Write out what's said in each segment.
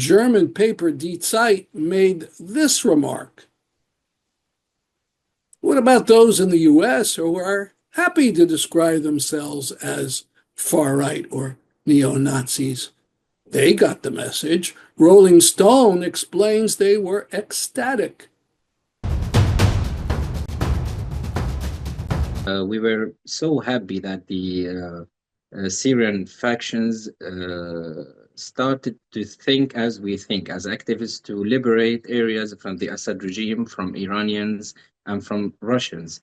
German paper Die Zeit made this remark. What about those in the US who are happy to describe themselves as far-right or neo-Nazis? They got the message. Rolling Stone explains they were ecstatic. We were so happy that the Syrian factions started to think as we think, as activists, to liberate areas from the Assad regime, from Iranians, and from Russians.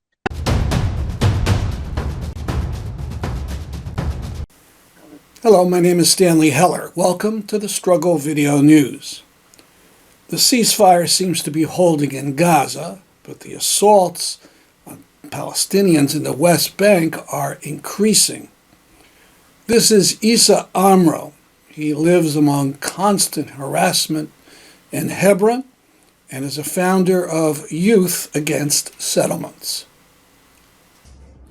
Hello, my name is Stanley Heller. Welcome to the Struggle Video News. The ceasefire seems to be holding in Gaza, but the assaults on Palestinians in the West Bank are increasing. This is Issa Amro. He lives among constant harassment in Hebron and is a founder of Youth Against Settlements.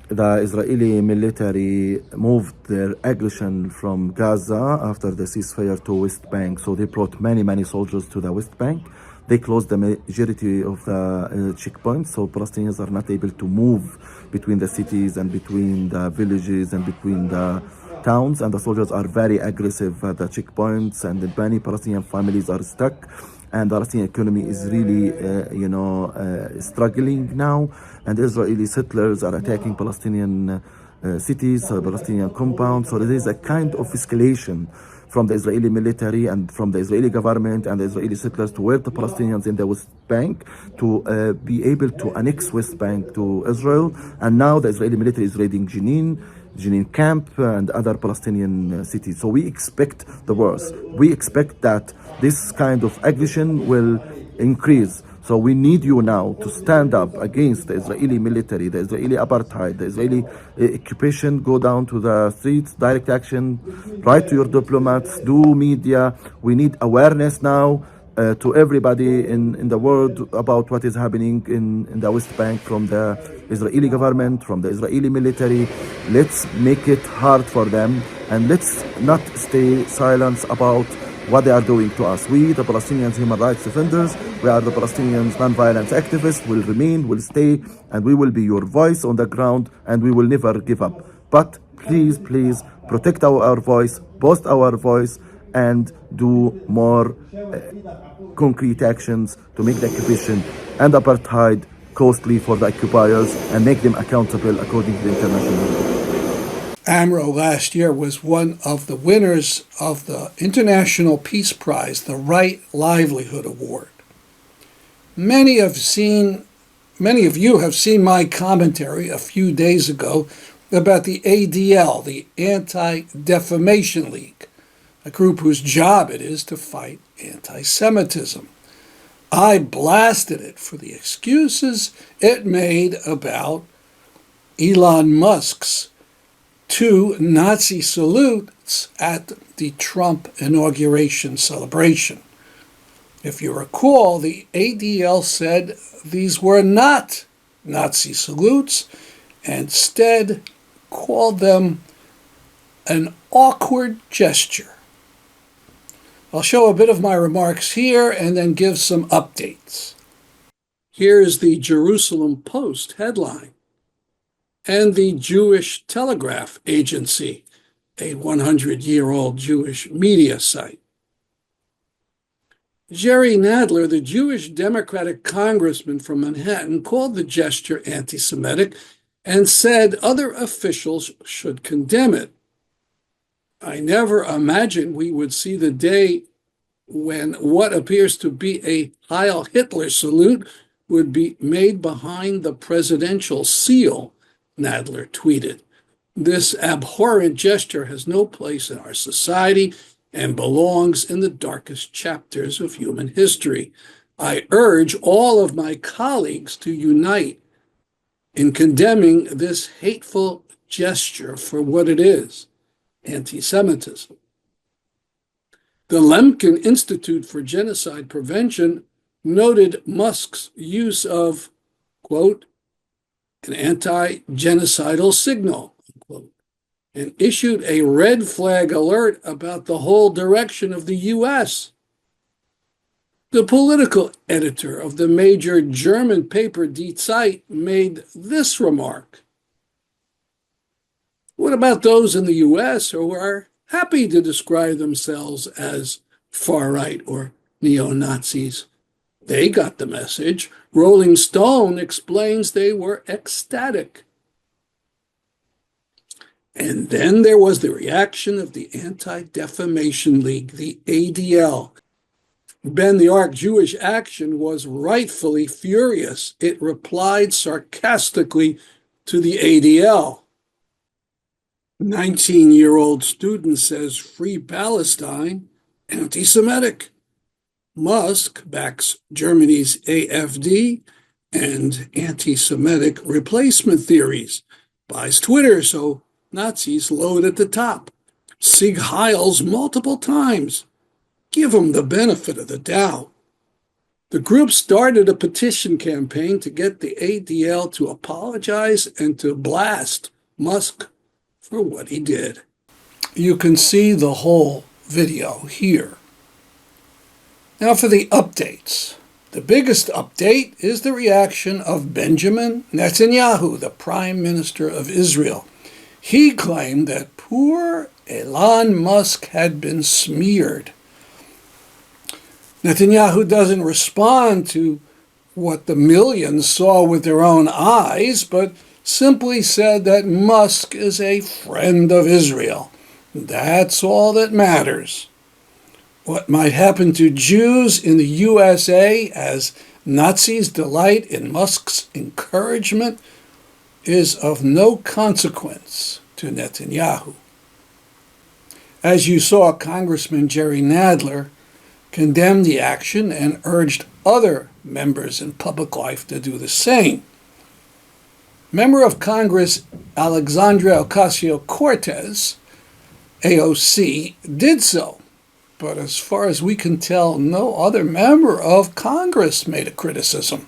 The Israeli military moved their aggression from Gaza after the ceasefire to West Bank. So they brought many soldiers to the West Bank. They closed the majority of the checkpoints, so Palestinians are not able to move between the cities and between the villages and between the towns. And the soldiers are very aggressive at the checkpoints, and many Palestinian families are stuck. And the Palestinian economy is really, struggling now. And Israeli settlers are attacking Palestinian cities, Palestinian compounds. So there is a kind of escalation from the Israeli military and from the Israeli government and the Israeli settlers toward the Palestinians in the West Bank to be able to annex West Bank to Israel. And now the Israeli military is raiding Jenin camp and other Palestinian cities. So we expect the worst. We expect that this kind of aggression will increase. So we need you now to stand up against the Israeli military, the Israeli apartheid, the Israeli occupation. Go down to the streets, direct action, write to your diplomats, do media. We need awareness now to everybody in the world about what is happening in the West Bank from the Israeli government, from the Israeli military. Let's make it hard for them, and let's not stay silent about what they are doing to us. We, the Palestinians human rights defenders, we are the Palestinians non-violence activists, will remain, will stay, and we will be your voice on the ground, and we will never give up. But please protect our voice, boast our voice, and do more concrete actions to make the occupation and apartheid costly for the occupiers and make them accountable according to the international law. Amro last year was one of the winners of the International Peace Prize, the Right Livelihood Award. Many of you have seen my commentary a few days ago about the ADL, the Anti-Defamation League, a group whose job it is to fight anti-Semitism. I blasted it for the excuses it made about Elon Musk's 2 Nazi salutes at the Trump inauguration celebration. If you recall, the ADL said these were not Nazi salutes, and instead called them an awkward gesture. I'll show a bit of my remarks here and then give some updates. Here's the Jerusalem Post headline. And the Jewish Telegraph Agency, a 100-year-old Jewish media site. Jerry Nadler, the Jewish Democratic congressman from Manhattan, called the gesture anti-Semitic and said other officials should condemn it. I never imagined we would see the day when what appears to be a Heil Hitler salute would be made behind the presidential seal, Nadler tweeted. This abhorrent gesture has no place in our society and belongs in the darkest chapters of human history. I urge all of my colleagues to unite in condemning this hateful gesture for what it is, anti-Semitism. The Lemkin Institute for Genocide Prevention noted Musk's use of, quote, an anti-genocidal signal, unquote, and issued a red flag alert about the whole direction of the U.S. The political editor of the major German paper Die Zeit made this remark. What about those in the US who are happy to describe themselves as far-right or neo-Nazis? They got the message. Rolling Stone explains they were ecstatic. And then there was the reaction of the Anti-Defamation League, the ADL. Ben the Ark Jewish Action was rightfully furious. It replied sarcastically to the ADL. 19-year-old student says Free Palestine, anti-Semitic. Musk backs Germany's AfD and anti-Semitic replacement theories. Buys Twitter so Nazis load at the top. Sieg Heils multiple times. Give them the benefit of the doubt. The group started a petition campaign to get the ADL to apologize and to blast Musk for what he did. You can see the whole video here. Now for the updates. The biggest update is the reaction of Benjamin Netanyahu, the Prime Minister of Israel. He claimed that poor Elon Musk had been smeared. Netanyahu doesn't respond to what the millions saw with their own eyes, but simply said that Musk is a friend of Israel. That's all that matters. What might happen to Jews in the USA as Nazis delight in Musk's encouragement is of no consequence to Netanyahu. As you saw, Congressman Jerry Nadler condemned the action and urged other members in public life to do the same. Member of Congress Alexandria Ocasio-Cortez, AOC, did so, but as far as we can tell, no other member of Congress made a criticism.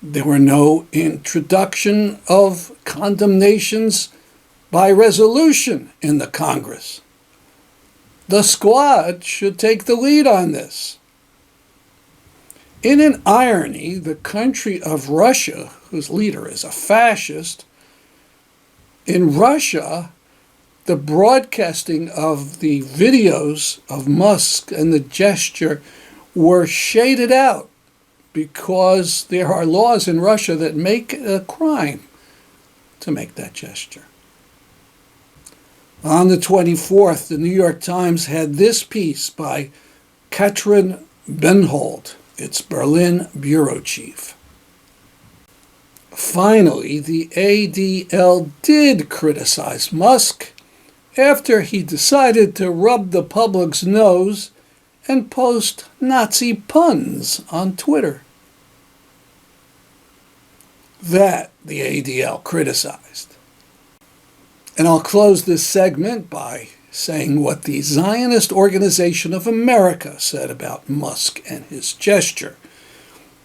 There were no introduction of condemnations by resolution in the Congress. The Squad should take the lead on this. In an irony, the country of Russia, whose leader is a fascist, in Russia, the broadcasting of the videos of Musk and the gesture were shaded out because there are laws in Russia that make it a crime to make that gesture. On the 24th, the New York Times had this piece by Katrin Benhold, its Berlin bureau chief. Finally, the ADL did criticize Musk after he decided to rub the public's nose and post Nazi puns on Twitter. That the ADL criticized. And I'll close this segment by saying what the Zionist Organization of America said about Musk and his gesture.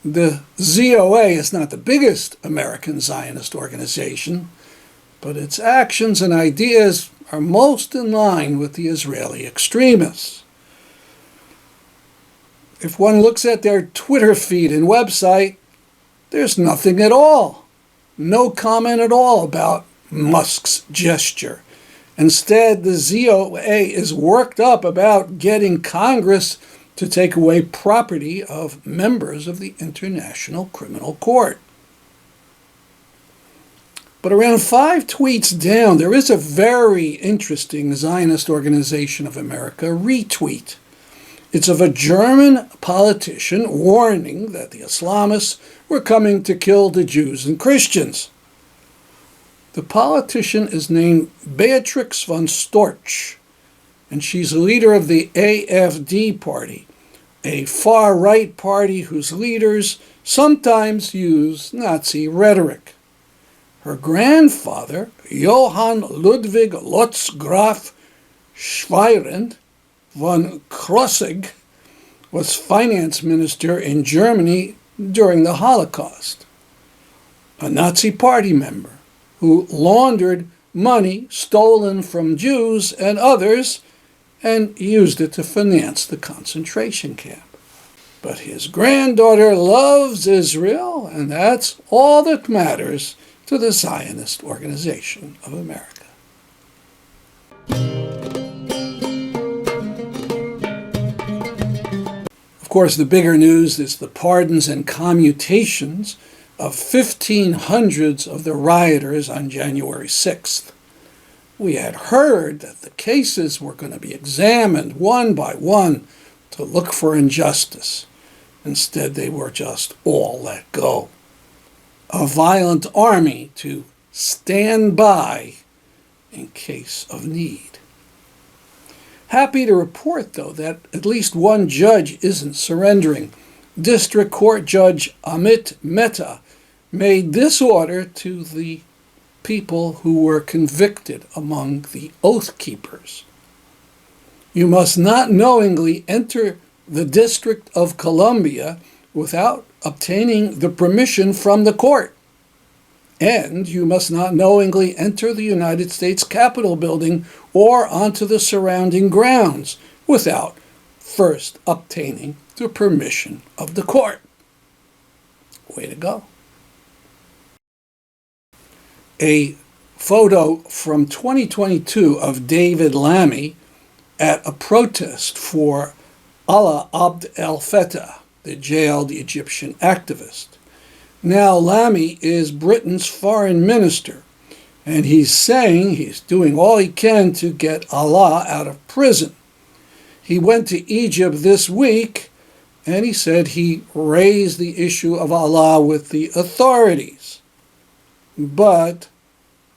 The ZOA is not the biggest American Zionist organization, but its actions and ideas are most in line with the Israeli extremists. If one looks at their Twitter feed and website, there's nothing at all. No comment at all about Musk's gesture. Instead, the ZOA is worked up about getting Congress to take away property of members of the International Criminal Court. But around 5 tweets down, there is a very interesting Zionist Organization of America retweet. It's of a German politician warning that the Islamists were coming to kill the Jews and Christians. The politician is named Beatrix von Storch, and she's the leader of the AfD party, a far-right party whose leaders sometimes use Nazi rhetoric. Her grandfather, Johann Ludwig Lutz Graf Schwerin von Krosigk, was finance minister in Germany during the Holocaust, a Nazi party member who laundered money stolen from Jews and others and used it to finance the concentration camp. But his granddaughter loves Israel, and that's all that matters to the Zionist Organization of America. Of course, the bigger news is the pardons and commutations of 1,500 of the rioters on January 6th. We had heard that the cases were going to be examined one by one to look for injustice. Instead, they were just all let go. A violent army to stand by in case of need. Happy to report, though, that at least one judge isn't surrendering. District Court Judge Amit Mehta made this order to the people who were convicted among the Oath Keepers. You must not knowingly enter the District of Columbia without obtaining the permission from the court. And you must not knowingly enter the United States Capitol building or onto the surrounding grounds without first obtaining the permission of the court. Way to go. A photo from 2022 of David Lammy at a protest for Alaa Abd El-Fattah, the jailed Egyptian activist. Now Lammy is Britain's foreign minister, and he's saying he's doing all he can to get Alaa out of prison. He went to Egypt this week, and he said he raised the issue of Alaa with the authorities. But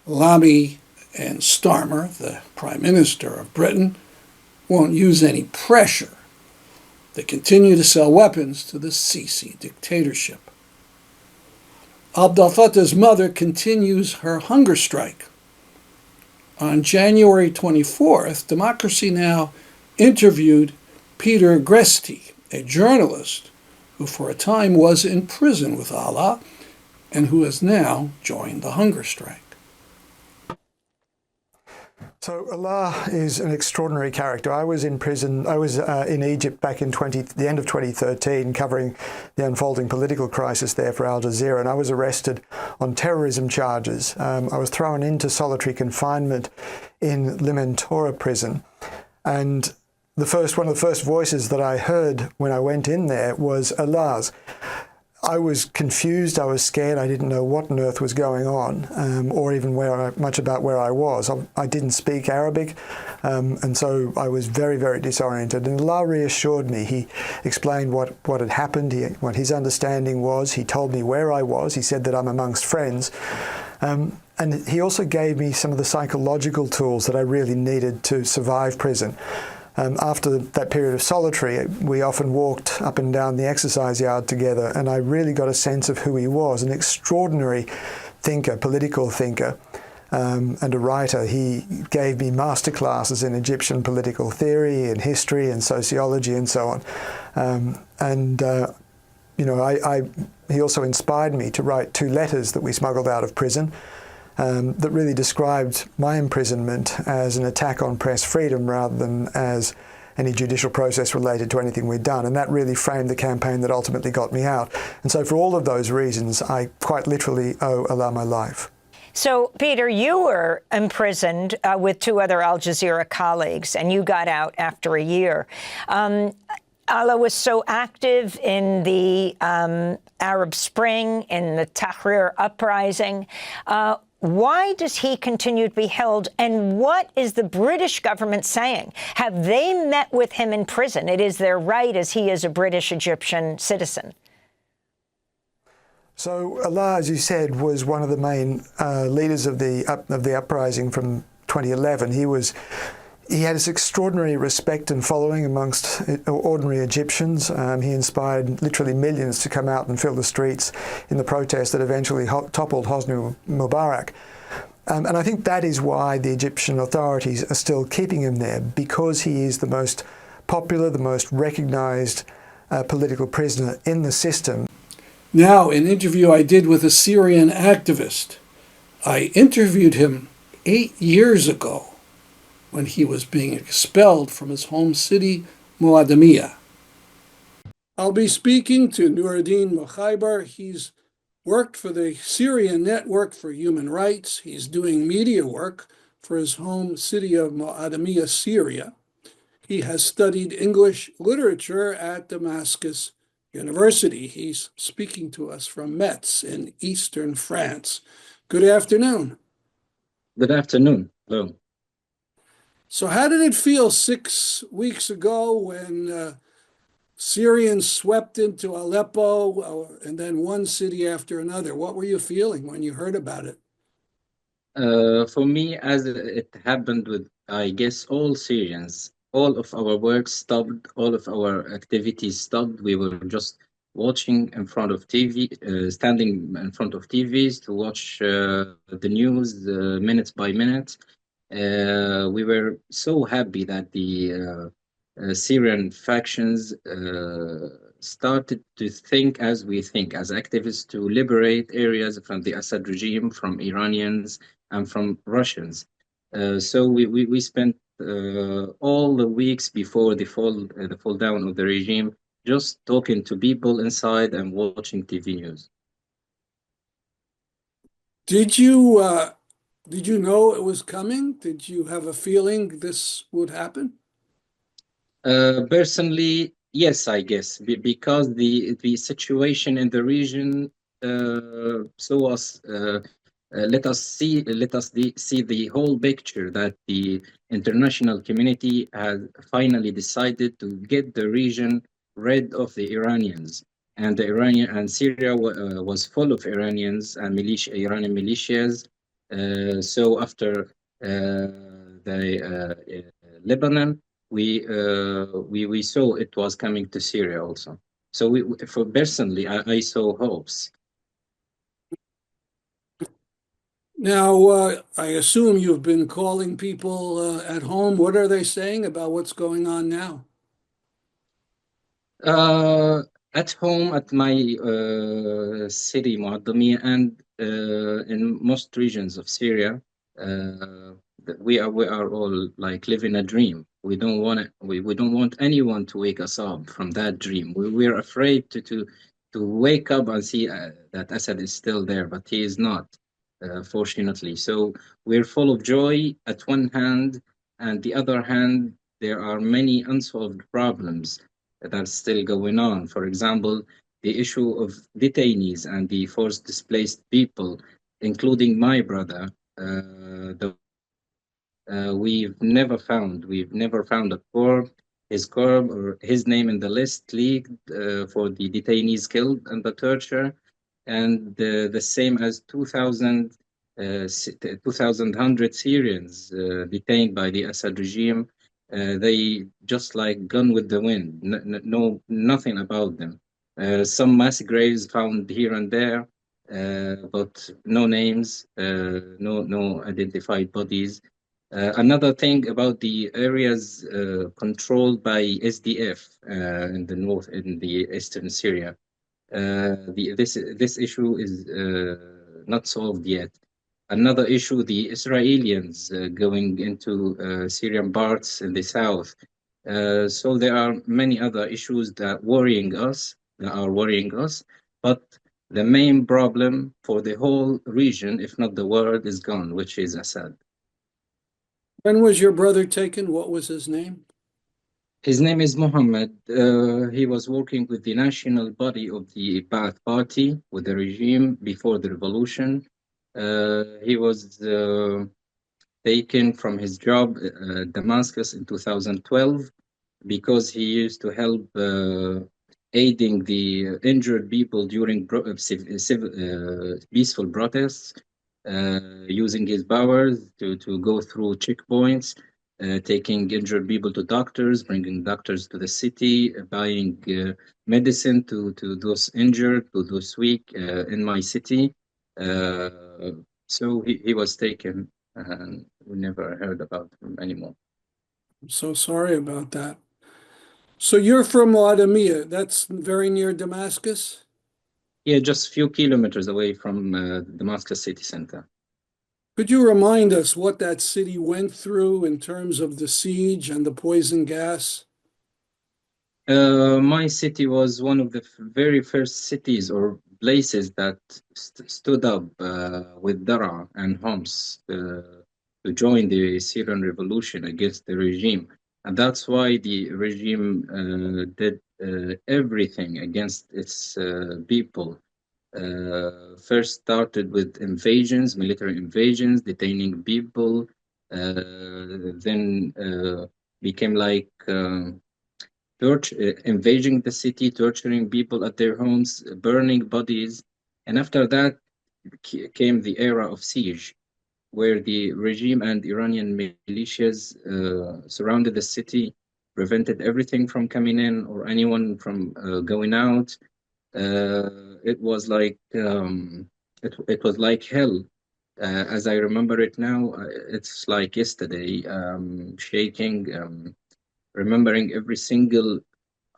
Lammy and Starmer, the Prime Minister of Britain, won't use any pressure. They continue to sell weapons to the Sisi dictatorship. Abd el-Fattah's mother continues her hunger strike. On January 24th, Democracy Now! Interviewed Peter Greste, a journalist who for a time was in prison with Alaa and who has now joined the hunger strike. So Alaa is an extraordinary character. I was in prison, I was in Egypt back in the end of 2013, covering the unfolding political crisis there for Al Jazeera, and I was arrested on terrorism charges. I was thrown into solitary confinement in Limentora prison, and one of the first voices that I heard when I went in there was Alaa's. I was confused, I was scared, I didn't know what on earth was going on, or even much about where I was. I didn't speak Arabic, and so I was very, very disoriented. And Alaa reassured me. He explained what had happened, what his understanding was. He told me where I was. He said that I'm amongst friends. And he also gave me some of the psychological tools that I really needed to survive prison. After that period of solitary, we often walked up and down the exercise yard together, and I really got a sense of who he was, an extraordinary thinker, political thinker, and a writer. He gave me masterclasses in Egyptian political theory and history and sociology and so on. He also inspired me to write 2 letters that we smuggled out of prison. That really described my imprisonment as an attack on press freedom rather than as any judicial process related to anything we'd done. And that really framed the campaign that ultimately got me out. And so for all of those reasons, I quite literally owe Alaa my life. So, Peter, you were imprisoned with 2 other Al Jazeera colleagues, and you got out after a year. Alaa was so active in the Arab Spring, in the Tahrir uprising. Why does he continue to be held, and what is the British government saying? Have they met with him in prison? It is their right, as he is a British Egyptian citizen. So Alaa, as you said, was one of the main leaders of the uprising from 2011. He had this extraordinary respect and following amongst ordinary Egyptians. He inspired literally millions to come out and fill the streets in the protest that eventually toppled Hosni Mubarak. And I think that is why the Egyptian authorities are still keeping him there, because he is the most popular, the most recognized political prisoner in the system. Now, an interview I did with a Syrian activist. I interviewed him 8 years ago, when he was being expelled from his home city, Muaddamiyah. I'll be speaking to Nooraddeen Mokhiber. He's worked for the Syrian Network for Human Rights. He's doing media work for his home city of Mu'adamiyah, Syria. He has studied English literature at Damascus University. He's speaking to us from Metz in eastern France. Good afternoon. Good afternoon. Hello. So, how did it feel 6 weeks ago when Syrians swept into Aleppo and then one city after another? What were you feeling when you heard about it? For me, as it happened with, I guess, all Syrians, all of our work stopped, all of our activities stopped. We were just watching in front of TV, standing in front of TVs to watch the news minute by minute. We were so happy that the Syrian factions started to think as we think, as activists, to liberate areas from the Assad regime, from Iranians, and from Russians. So we spent all the weeks before the fall down of the regime just talking to people inside and watching TV news. Did you did you know it was coming? Did you have a feeling this would happen? Personally, yes, I guess, because the situation in the region saw us see the whole picture that the international community has finally decided to get the region rid of the Iranians, and the Iranian and Syria was full of Iranians and Iranian militias. So after the Lebanon, we saw it was coming to Syria also. So for personally, I saw hopes. Now, I assume you've been calling people at home. What are they saying about what's going on now? At home, at my city, Muaddami, and in most regions of Syria, we are all like living a dream. We don't want anyone to wake us up from that dream. We're afraid to wake up and see that Assad is still there, but he is not, fortunately. So we're full of joy at one hand, and the other hand, there are many unsolved problems that's still going on. For example, the issue of detainees and the forced displaced people, including my brother. We've never found his corp or his name in the list leaked for the detainees killed and the torture, and the same as 2,100 Syrians detained by the Assad regime. They just like gone with the wind. No, nothing about them. Some mass graves found here and there, but no names, no identified bodies. Another thing about the areas controlled by SDF in the north, in the eastern Syria, this issue is not solved yet. Another issue, the Israelis going into Syrian parts in the south. So there are many other issues that are worrying us, but the main problem for the whole region, if not the world, is gone, which is Assad. When was your brother taken? What was his name? His name is Mohammed. He was working with the national body of the Ba'ath Party, with the regime before the revolution. He was taken from his job Damascus in 2012 because he used to help aiding the injured people during peaceful protests, using his powers to go through checkpoints, taking injured people to doctors, bringing doctors to the city, buying medicine to those injured, to those weak in my city. So he was taken, and we never heard about him anymore. I'm so sorry about that. So you're from Mu'adamiyah. That's very near Damascus? Yeah, just a few kilometers away from Damascus city center. Could you remind us what that city went through in terms of the siege and the poison gas? My city was one of the very first cities or places that stood up with Dara and Homs to join the Syrian revolution against the regime. And that's why the regime did everything against its people. First started with invasions, military invasions, detaining people, then became like invading the city, torturing people at their homes, burning bodies. And after that came the era of siege, where the regime and Iranian militias surrounded the city, prevented everything from coming in or anyone from going out. It was like it was like hell. As I remember it now, it's like yesterday, shaking, remembering every single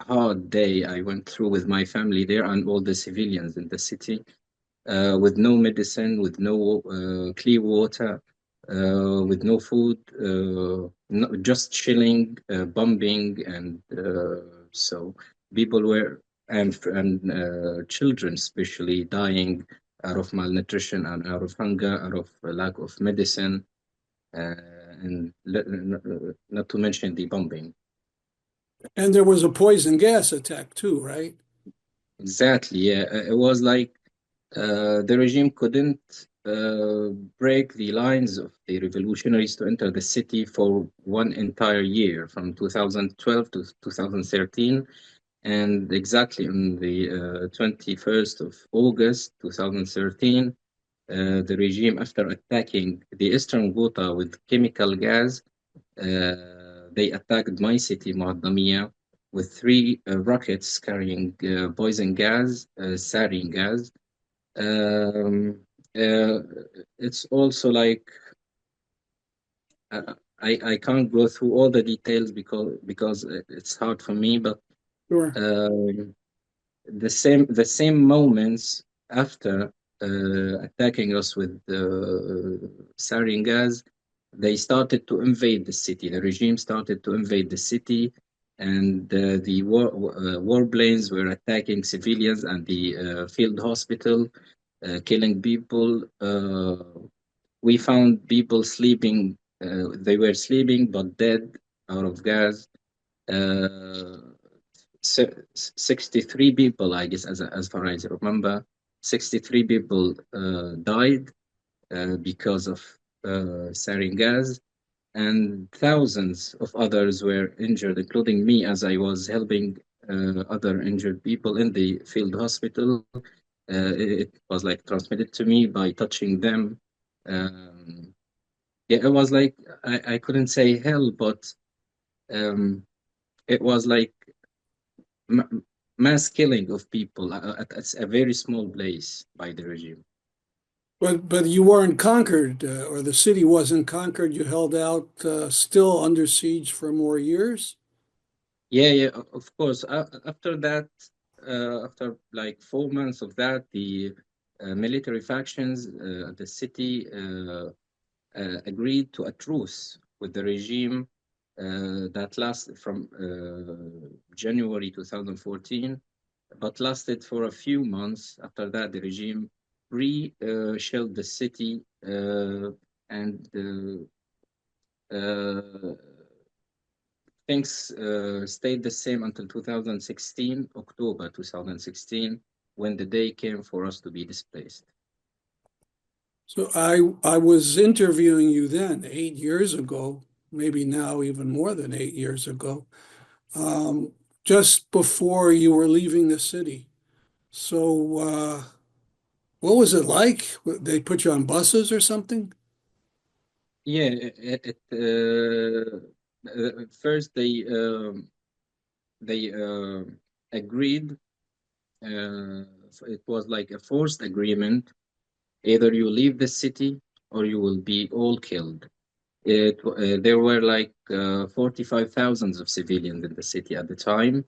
hard day I went through with my family there and all the civilians in the city, with no medicine, with no clean water, with no food, no, just chilling, bombing, and so people were and children especially dying out of malnutrition and out of hunger, out of lack of medicine, and not to mention the bombing. And there was a poison gas attack too, right? Exactly, yeah. It was like the regime couldn't break the lines of the revolutionaries to enter the city for one entire year, from 2012 to 2013. And exactly on the 21st of August 2013, the regime, after attacking the eastern Ghouta with chemical gas, they attacked my city, Muaddamiyah, with three rockets carrying poison gas, sarin gas. Um, uh, it's also like I can't go through all the details because it's hard for me, but Sure. the same moments after attacking us with sarin gas, they started to invade the city. The regime started to invade the city, and the warplanes were attacking civilians and the field hospital, killing people. We found people sleeping. They were sleeping but dead out of gas. Uh, 63 people, I guess, as far as I remember, 63 people died because of sarin gas, and thousands of others were injured, including me, as I was helping other injured people in the field hospital. It was like transmitted to me by touching them. Um, yeah, it was like I couldn't say hell, but um, it was like mass killing of people at a very small place by the regime. But you weren't conquered, or the city wasn't conquered. You held out, still under siege for more years. Yeah, yeah, of course. After that, after like 4 months of that, the military factions at the city agreed to a truce with the regime that lasted from January 2014, but lasted for a few months. After that, the regime re-shelled the city and things stayed the same until 2016, October 2016, when the day came for us to be displaced. So I was interviewing you then 8 years ago, maybe now even more than 8 years ago, um, just before you were leaving the city. So what was it like? They put you on buses or something? Yeah, first they agreed. It was like a forced agreement. Either you leave the city or you will be all killed. There were like 45,000 of civilians in the city at the time,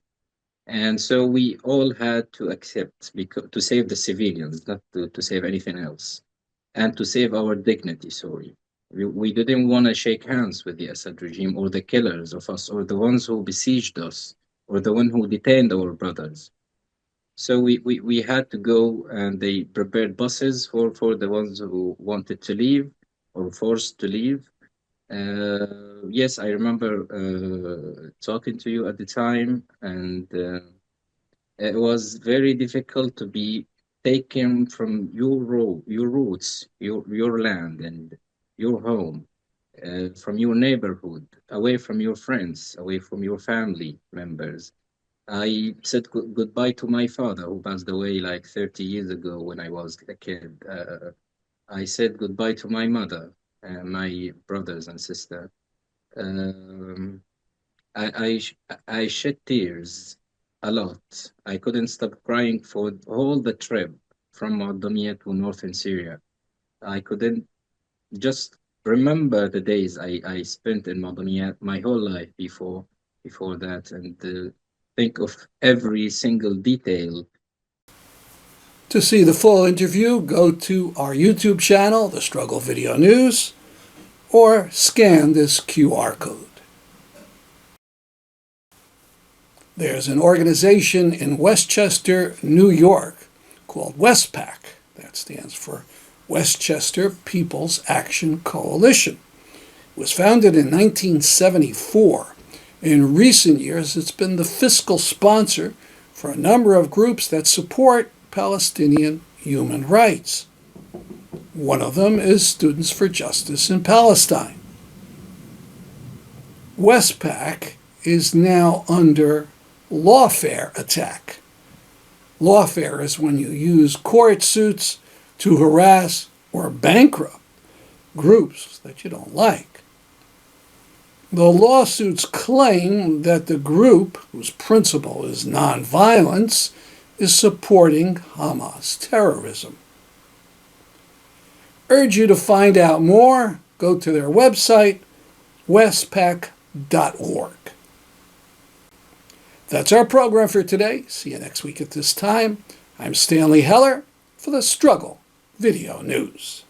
and so we all had to accept because to save the civilians, not to save anything else, and to save our dignity. Sorry, we didn't want to shake hands with the Assad regime or the killers of us or the ones who besieged us. or the one who detained our brothers. So we had to go, and they prepared buses for the ones who wanted to leave or forced to leave. Yes, I remember talking to you at the time, and it was very difficult to be taken from your roots, your land, and your home, from your neighborhood, away from your friends, away from your family members. I said goodbye to my father, who passed away like 30 years ago when I was a kid. I said goodbye to my mother, my brothers and sister. Um, I shed tears a lot. I couldn't stop crying for all the trip from Mardamia to northern Syria. I couldn't just remember the days I spent in Mardamia my whole life before that, and think of every single detail. To see the full interview, go to our YouTube channel, The Struggle Video News, or scan this QR code. There's an organization in Westchester, New York, called Wespac. That stands for Westchester People's Action Coalition. It was founded in 1974. In recent years, it's been the fiscal sponsor for a number of groups that support Palestinian human rights. One of them is Students for Justice in Palestine. Wespac is now under lawfare attack. Lawfare is when you use court suits to harass or bankrupt groups that you don't like. The lawsuits claim that the group, whose principle is nonviolence, is supporting Hamas terrorism. Urge you to find out more. Go to their website, wespac.org. That's our program for today. See you next week at this time. I'm Stanley Heller for the Struggle Video News.